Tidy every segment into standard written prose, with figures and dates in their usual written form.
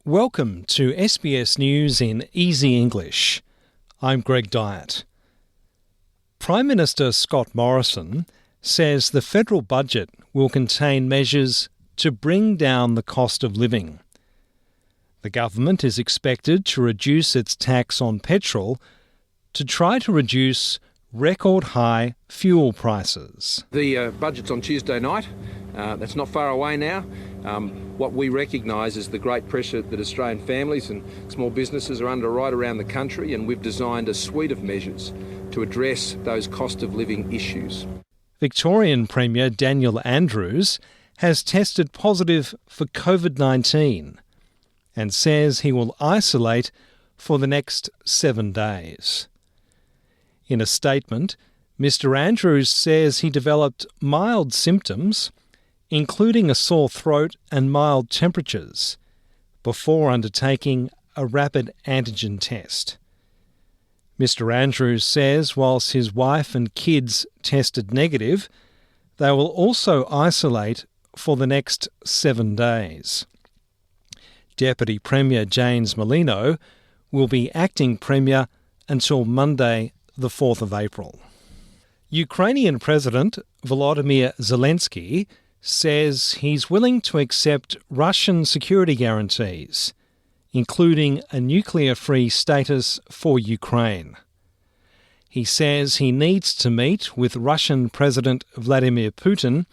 Welcome to SBS News in Easy English. I'm Greg Dyatt. Prime Minister Scott Morrison says the federal budget will contain measures to bring down the cost of living. The government is expected to reduce its tax on petrol to try to reduce record-high fuel prices. The budget's on Tuesday night. That's not far away now. What we recognise is the great pressure that Australian families and small businesses are under right around the country, and we've designed a suite of measures to address those cost of living issues. Victorian Premier Daniel Andrews has tested positive for COVID-19 and says he will isolate for the next 7 days. In a statement, Mr Andrews says he developed mild symptoms, including a sore throat and mild temperatures, before undertaking a rapid antigen test. Mr Andrews says whilst his wife and kids tested negative, they will also isolate for the next 7 days. Deputy Premier James Merlino will be acting Premier until Monday, the 4th of April. Ukrainian President Volodymyr Zelensky says he's willing to accept Russian security guarantees, including a nuclear-free status for Ukraine. He says he needs to meet with Russian President Vladimir Putin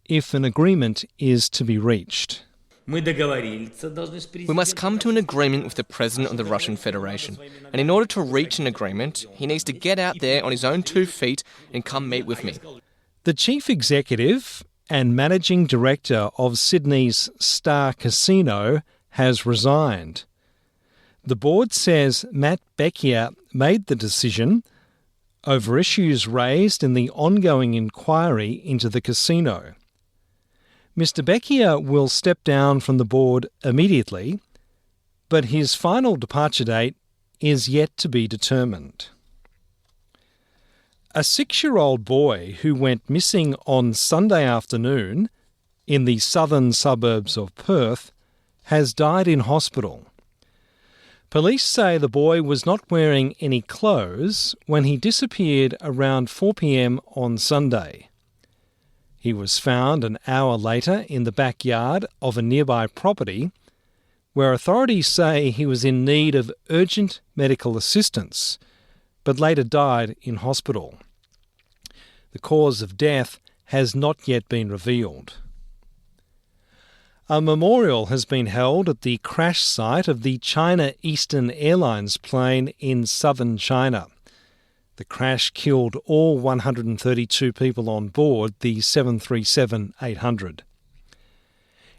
if an agreement is to be reached. We must come to an agreement with the President of the Russian Federation, and in order to reach an agreement, he needs to get out there on his own 2 feet and come meet with me. The Chief Executive and Managing Director of Sydney's Star Casino has resigned. The board says Matt Beckier made the decision over issues raised in the ongoing inquiry into the casino. Mr Beckier will step down from the board immediately, but his final departure date is yet to be determined. A 6-year-old boy who went missing on Sunday afternoon in the southern suburbs of Perth has died in hospital. Police say the boy was not wearing any clothes when he disappeared around 4 p.m. on Sunday. He was found an hour later in the backyard of a nearby property, where authorities say he was in need of urgent medical assistance, but later died in hospital. The cause of death has not yet been revealed. A memorial has been held at the crash site of the China Eastern Airlines plane in southern China. The crash killed all 132 people on board the 737-800.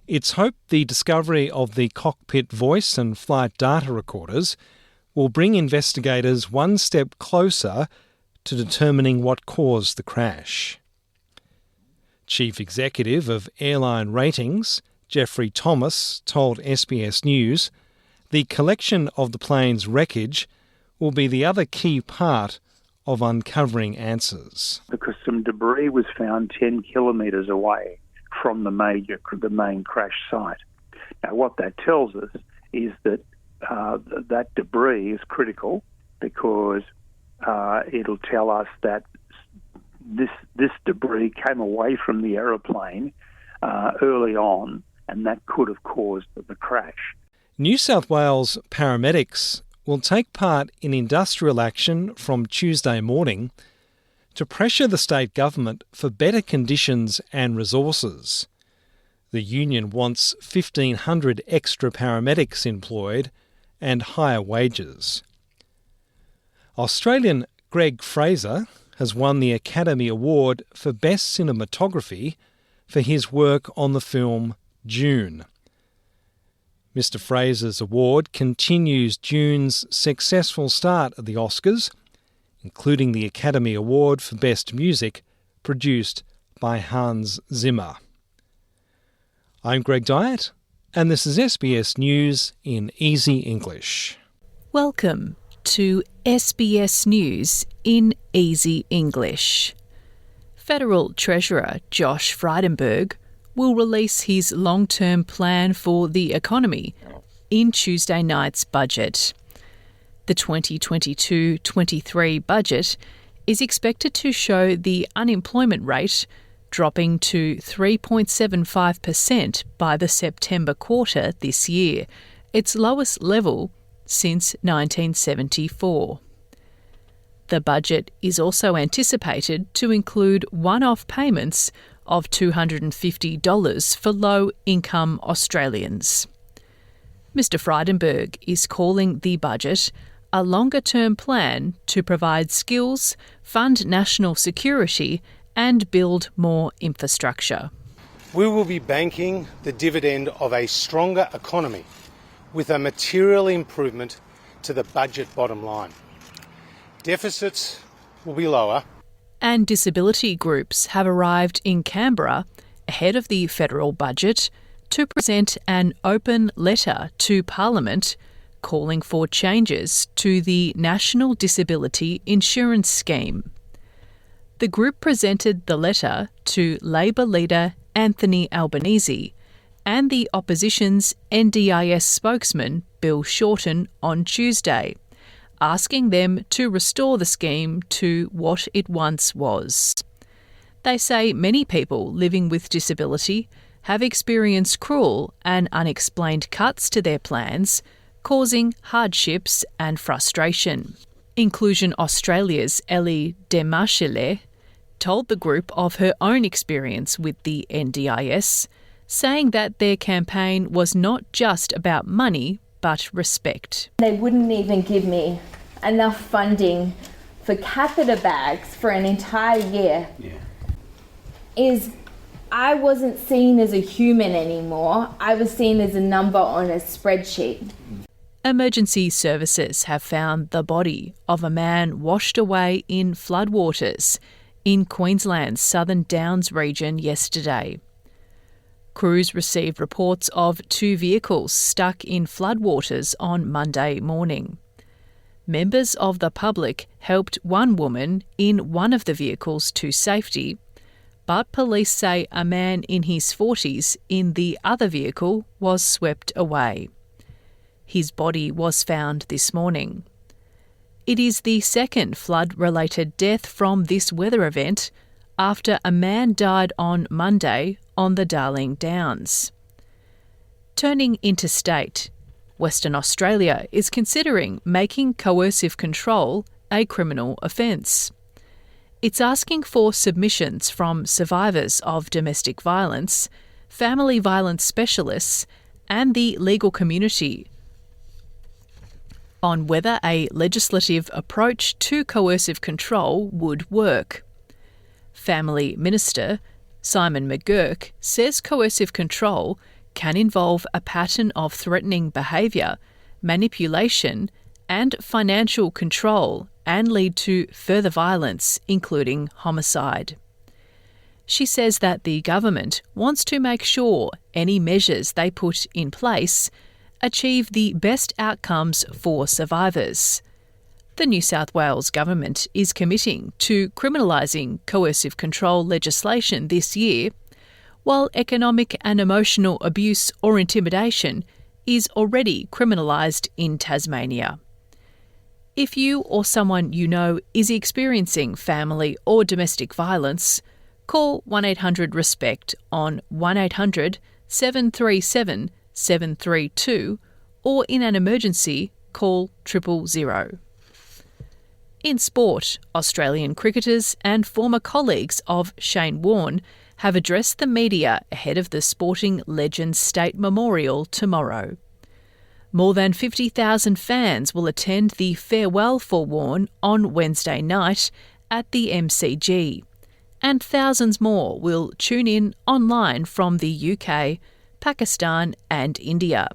It's hoped the discovery of the cockpit voice and flight data recorders will bring investigators one step closer to determining what caused the crash. Chief Executive of Airline Ratings, Jeffrey Thomas, told SBS News the collection of the plane's wreckage will be the other key part of uncovering answers. Because some debris was found 10 kilometres away from the main crash site. Now, what that tells us is that that debris is critical because it'll tell us that this debris came away from the aeroplane early on, and that could have caused the crash. New South Wales paramedics will take part in industrial action from Tuesday morning to pressure the state government for better conditions and resources. The union wants 1,500 extra paramedics employed and higher wages. Australian Greg Fraser has won the Academy Award for Best Cinematography for his work on the film June. Mr Fraser's award continues June's successful start at the Oscars, including the Academy Award for Best Music, produced by Hans Zimmer. I'm Greg Dyatt, and this is SBS News in Easy English. Welcome to SBS News in Easy English. Federal Treasurer Josh Frydenberg will release his long-term plan for the economy in Tuesday night's budget. The 2022-23 budget is expected to show the unemployment rate dropping to 3.75% by the September quarter this year, its lowest level since 1974. The budget is also anticipated to include one-off payments of $250 for low-income Australians. Mr. Frydenberg is calling the budget a longer-term plan to provide skills, fund national security and build more infrastructure. We will be banking the dividend of a stronger economy with a material improvement to the budget bottom line. Deficits will be lower. And disability groups have arrived in Canberra ahead of the federal budget to present an open letter to Parliament calling for changes to the National Disability Insurance Scheme. The group presented the letter to Labor leader Anthony Albanese and the opposition's NDIS spokesman Bill Shorten on Tuesday, asking them to restore the scheme to what it once was. They say many people living with disability have experienced cruel and unexplained cuts to their plans, causing hardships and frustration. Inclusion Australia's Ellie Demarchelle told the group of her own experience with the NDIS, saying that their campaign was not just about money but respect. They wouldn't even give me enough funding for catheter bags for an entire year. I wasn't seen as a human anymore. I was seen as a number on a spreadsheet. Emergency services have found the body of a man washed away in floodwaters in Queensland's Southern Downs region yesterday. Crews received reports of 2 vehicles stuck in floodwaters on Monday morning. Members of the public helped one woman in one of the vehicles to safety, but police say a man in his 40s in the other vehicle was swept away. His body was found this morning. It is the second flood-related death from this weather event after a man died on Monday on the Darling Downs. Turning interstate, Western Australia is considering making coercive control a criminal offence. It's asking for submissions from survivors of domestic violence, family violence specialists, and the legal community on whether a legislative approach to coercive control would work. Family Minister Simon McGurk says coercive control can involve a pattern of threatening behaviour, manipulation, and financial control and lead to further violence, including homicide. She says that the government wants to make sure any measures they put in place achieve the best outcomes for survivors. The New South Wales government is committing to criminalising coercive control legislation this year, while economic and emotional abuse or intimidation is already criminalised in Tasmania. If you or someone you know is experiencing family or domestic violence, call 1-800-RESPECT on 1-800-737-732 or in an emergency, call 000. In sport, Australian cricketers and former colleagues of Shane Warne have addressed the media ahead of the sporting legend's state memorial tomorrow. More than 50,000 fans will attend the farewell for Warne on Wednesday night at the MCG, and thousands more will tune in online from the UK, Pakistan and India.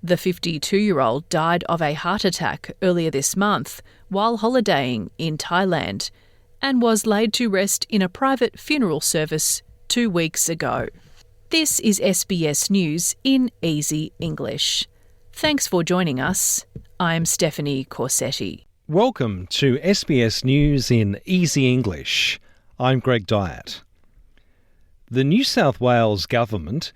The 52-year-old died of a heart attack earlier this month while holidaying in Thailand and was laid to rest in a private funeral service 2 weeks ago. This is SBS News in Easy English. Thanks for joining us. I'm Stephanie Corsetti. Welcome to SBS News in Easy English. I'm Greg Dyatt. The New South Wales government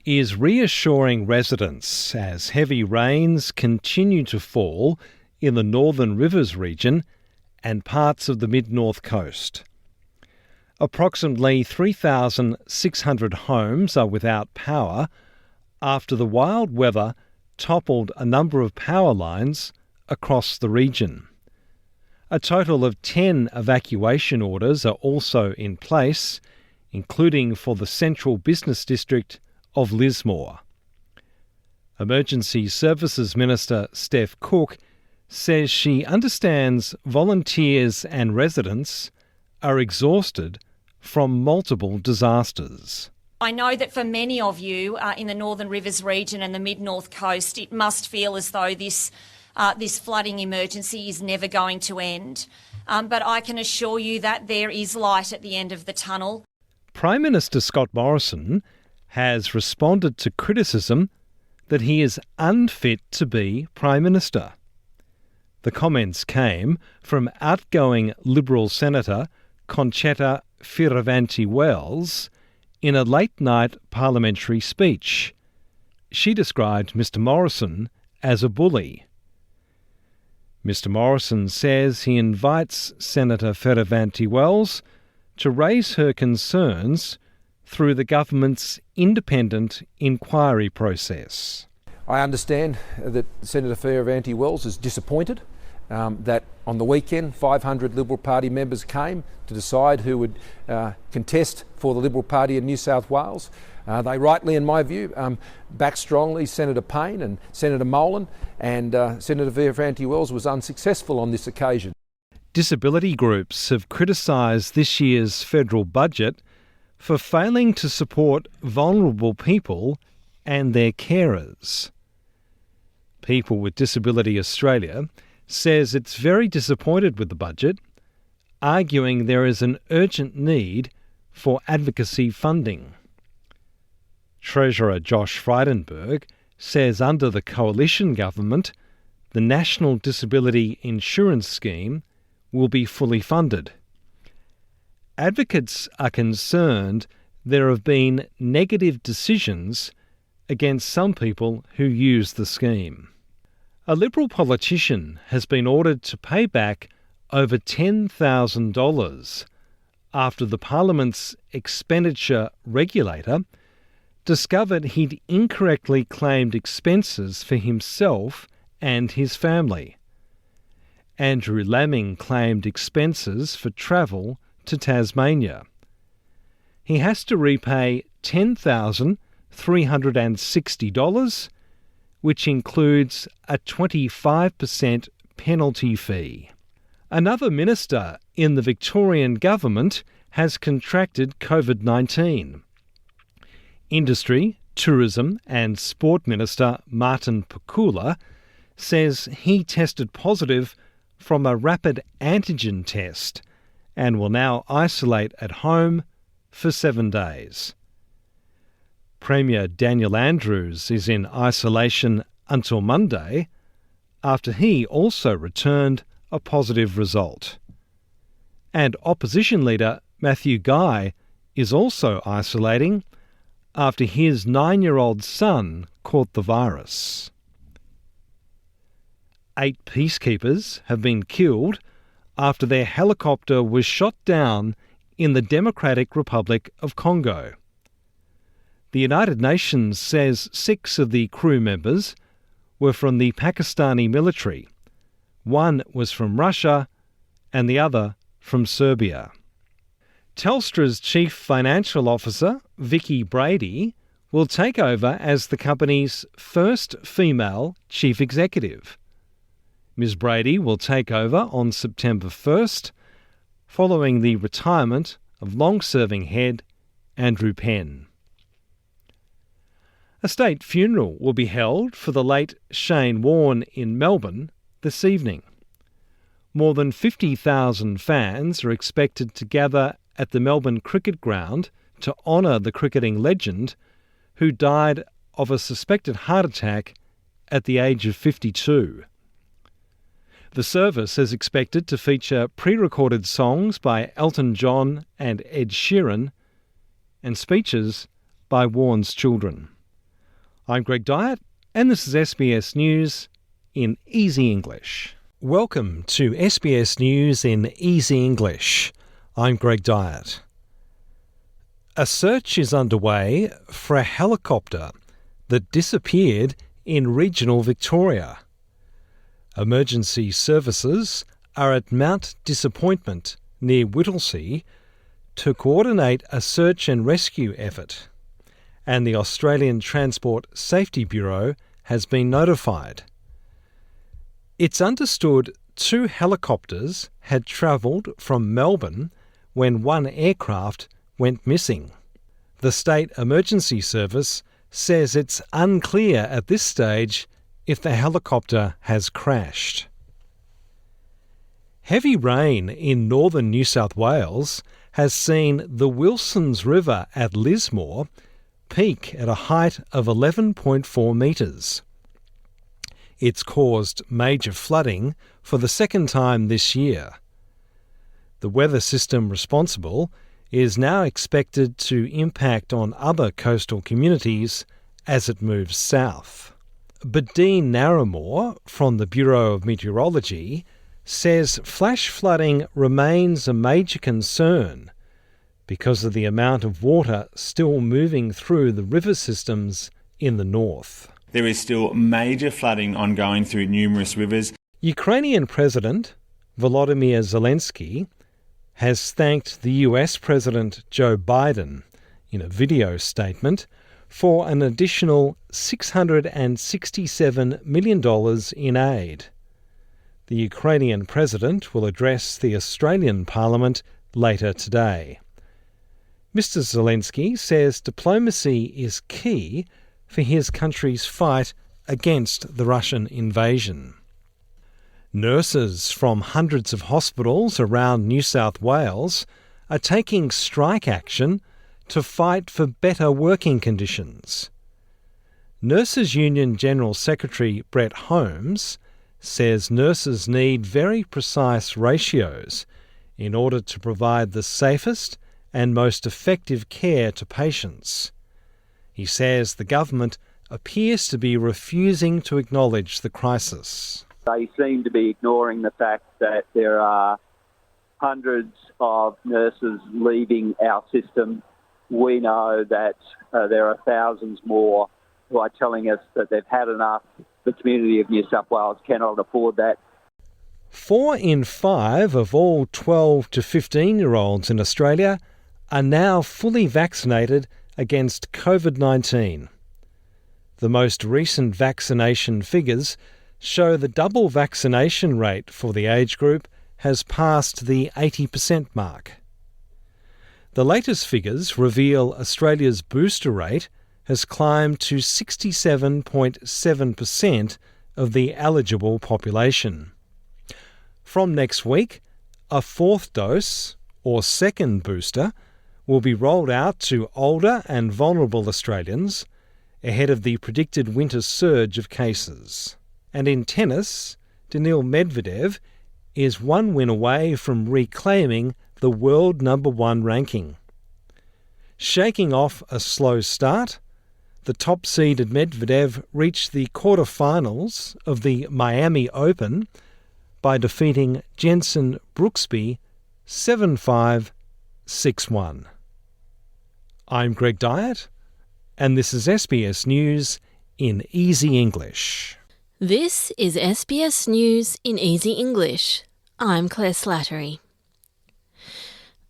is reassuring residents as heavy rains continue to fall in the Northern Rivers region and parts of the mid-north coast. Approximately 3,600 homes are without power after the wild weather toppled a number of power lines across the region. A total of 10 evacuation orders are also in place, including for the central business district of Lismore. Emergency Services Minister Steph Cook says she understands volunteers and residents are exhausted from multiple disasters. I know that for many of you in the Northern Rivers region and the mid-north coast, it must feel as though this flooding emergency is never going to end. But I can assure you that there is light at the end of the tunnel. Prime Minister Scott Morrison has responded to criticism that he is unfit to be Prime Minister. The comments came from outgoing Liberal Senator Concetta Fierravanti-Wells in a late-night parliamentary speech. She described Mr Morrison as a bully. Mr Morrison says he invites Senator Fierravanti-Wells to raise her concerns through the government's independent inquiry process. I understand that Senator Fierravanti-Wells is disappointed that on the weekend 500 Liberal Party members came to decide who would contest for the Liberal Party in New South Wales. They rightly, in my view, backed strongly Senator Payne and Senator Molan, and Senator Fierravanti-Wells was unsuccessful on this occasion. Disability groups have criticised this year's federal budget for failing to support vulnerable people and their carers. People with Disability Australia says it's very disappointed with the budget, arguing there is an urgent need for advocacy funding. Treasurer Josh Frydenberg says under the coalition government, the National Disability Insurance Scheme will be fully funded. Advocates are concerned there have been negative decisions against some people who use the scheme. A Liberal politician has been ordered to pay back over $10,000 after the Parliament's expenditure regulator discovered he'd incorrectly claimed expenses for himself and his family. Andrew Laming claimed expenses for travel to Tasmania. He has to repay $10,360, which includes a 25% penalty fee. Another minister in the Victorian government has contracted COVID-19. Industry, Tourism and Sport Minister Martin Pakula says he tested positive from a rapid antigen test and will now isolate at home for 7 days. Premier Daniel Andrews is in isolation until Monday after he also returned a positive result. And opposition leader Matthew Guy is also isolating after his 9-year-old son caught the virus. 8 peacekeepers have been killed after their helicopter was shot down in the Democratic Republic of Congo. The United Nations says 6 of the crew members were from the Pakistani military. 1 was from Russia and the other from Serbia. Telstra's Chief Financial Officer, Vicky Brady, will take over as the company's first female chief executive. Ms Brady will take over on September 1st, following the retirement of long-serving head Andrew Penn. A state funeral will be held for the late Shane Warne in Melbourne this evening. More than 50,000 fans are expected to gather at the Melbourne Cricket Ground to honour the cricketing legend who died of a suspected heart attack at the age of 52. The service is expected to feature pre-recorded songs by Elton John and Ed Sheeran and speeches by Warne's children. I'm Greg Dyatt, and this is SBS News in Easy English. Welcome to SBS News in Easy English. I'm Greg Dyatt. A search is underway for a helicopter that disappeared in regional Victoria. Emergency services are at Mount Disappointment near Whittlesea to coordinate a search and rescue effort, and the Australian Transport Safety Bureau has been notified. It's understood 2 helicopters had travelled from Melbourne when one aircraft went missing. The State Emergency Service says it's unclear at this stage if the helicopter has crashed. Heavy rain in northern New South Wales has seen the Wilsons River at Lismore peak at a height of 11.4 metres. It's caused major flooding for the second time this year. The weather system responsible is now expected to impact on other coastal communities as it moves south. But Dean Narramore from the Bureau of Meteorology says flash flooding remains a major concern because of the amount of water still moving through the river systems in the north. There is still major flooding ongoing through numerous rivers. Ukrainian President Volodymyr Zelensky has thanked the US President Joe Biden in a video statement for an additional $667 million in aid. The Ukrainian president will address the Australian Parliament later today. Mr. Zelensky says diplomacy is key for his country's fight against the Russian invasion. Nurses from hundreds of hospitals around New South Wales are taking strike action to fight for better working conditions. Nurses Union General Secretary Brett Holmes says nurses need very precise ratios in order to provide the safest and most effective care to patients. He says the government appears to be refusing to acknowledge the crisis. They seem to be ignoring the fact that there are hundreds of nurses leaving our system. We know that there are thousands more who are telling us that they've had enough. The community of New South Wales cannot afford that. 4 in 5 of all 12 to 15-year-olds in Australia are now fully vaccinated against COVID-19. The most recent vaccination figures show the double vaccination rate for the age group has passed the 80% mark. The latest figures reveal Australia's booster rate has climbed to 67.7% of the eligible population. From next week, a 4th dose, or second booster, will be rolled out to older and vulnerable Australians ahead of the predicted winter surge of cases. And in tennis, Daniil Medvedev is 1 win away from reclaiming the world number 1 ranking. Shaking off a slow start, the top-seeded Medvedev reached the quarter-finals of the Miami Open by defeating Jensen Brooksby 7-5, 6-1. I'm Greg Dyatt, and this is SBS News in Easy English. This is SBS News in Easy English. I'm Claire Slattery.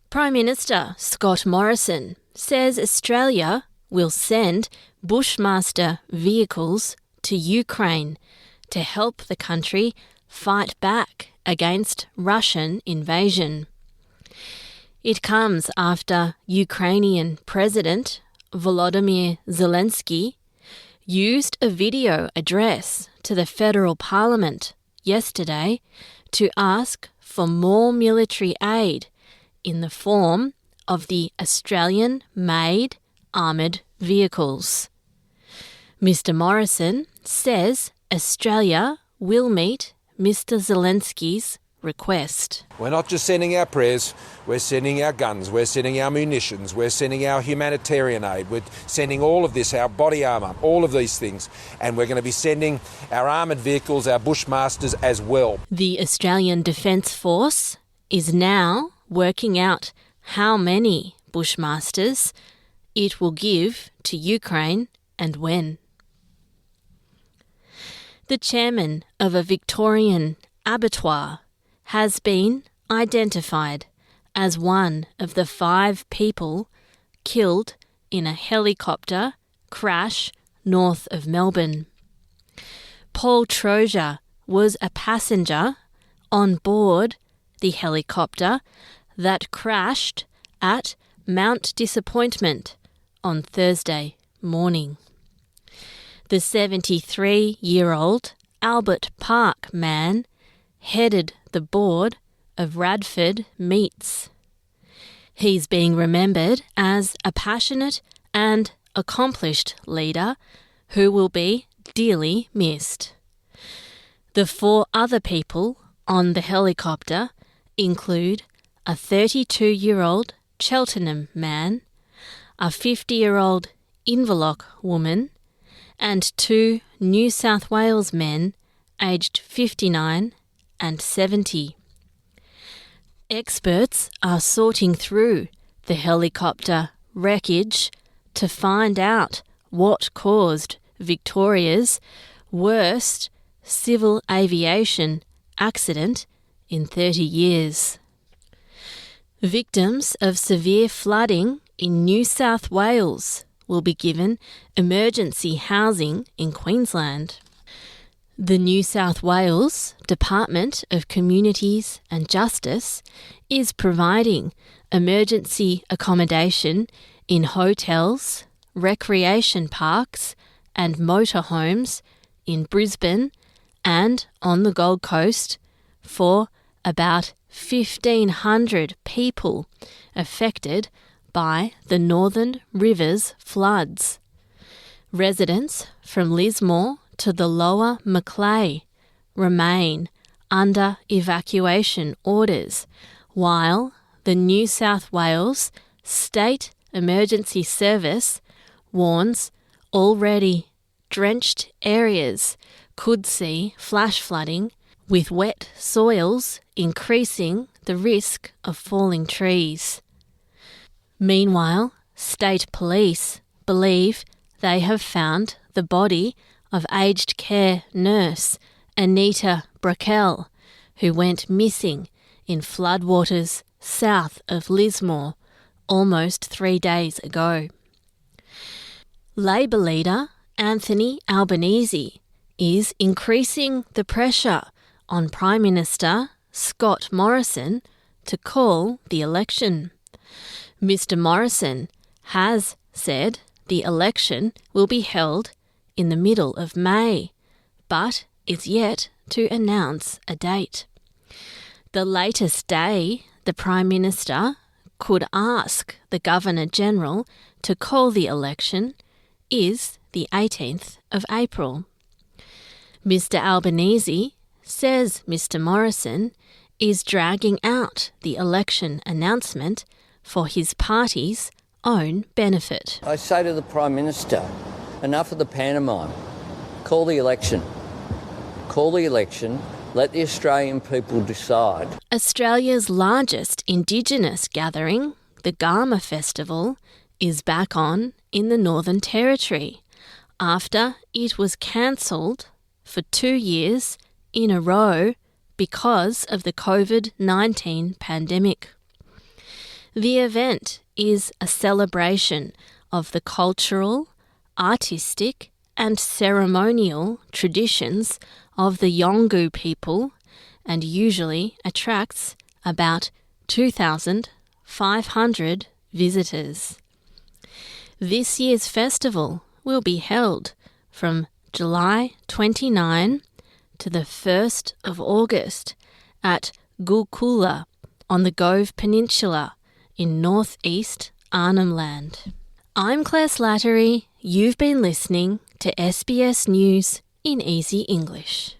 Prime Minister Scott Morrison says Australia will send Bushmaster vehicles to Ukraine to help the country fight back against Russian invasion. It comes after Ukrainian President Volodymyr Zelensky used a video address to the federal parliament yesterday to ask for more military aid in the form of the Australian-made armoured vehicles. Mr. Morrison says Australia will meet Mr. Zelensky's request. We're not just sending our prayers, we're sending our guns, we're sending our munitions, we're sending our humanitarian aid, we're sending all of this, our body armour, all of these things, and we're going to be sending our armoured vehicles, our Bushmasters as well. The Australian Defence Force is now working out how many Bushmasters it will give to Ukraine and when. The chairman of a Victorian abattoir has been identified as one of the 5 people killed in a helicopter crash north of Melbourne. Paul Trozier was a passenger on board the helicopter that crashed at Mount Disappointment on Thursday morning. The 73-year-old Albert Park man headed the board of Radford Meats. He's being remembered as a passionate and accomplished leader who will be dearly missed. The 4 other people on the helicopter include a 32-year-old Cheltenham man, a 50-year-old Inverloch woman, and 2 New South Wales men aged 59 and 70. Experts are sorting through the helicopter wreckage to find out what caused Victoria's worst civil aviation accident in 30 years. Victims of severe flooding in New South Wales will be given emergency housing in Queensland. The New South Wales Department of Communities and Justice is providing emergency accommodation in hotels, recreation parks and motorhomes in Brisbane and on the Gold Coast for about 1,500 people affected by the Northern Rivers floods. Residents from Lismore to the Lower Macleay remain under evacuation orders, while the New South Wales State Emergency Service warns already drenched areas could see flash flooding, with wet soils increasing the risk of falling trees. Meanwhile, state police believe they have found the body of aged care nurse Anita Brackell, who went missing in floodwaters south of Lismore almost 3 days ago. Labor leader Anthony Albanese is increasing the pressure on Prime Minister Scott Morrison to call the election. Mr. Morrison has said the election will be held in the middle of May, but is yet to announce a date. The latest day the Prime Minister could ask the Governor-General to call the election is the 18th of April. Mr. Albanese says Mr. Morrison is dragging out the election announcement for his party's own benefit. I say to the Prime Minister, enough of the pantomime. Call the election. Call the election. Let the Australian people decide. Australia's largest Indigenous gathering, the Garma Festival, is back on in the Northern Territory after it was cancelled for 2 years in a row because of the COVID-19 pandemic. The event is a celebration of the cultural, artistic and ceremonial traditions of the Yolngu people and usually attracts about 2,500 visitors. This year's festival will be held from July 29 to the 1st of August at Gulkula on the Gove Peninsula in northeast Arnhem Land. I'm Claire Slattery. You've been listening to SBS News in Easy English.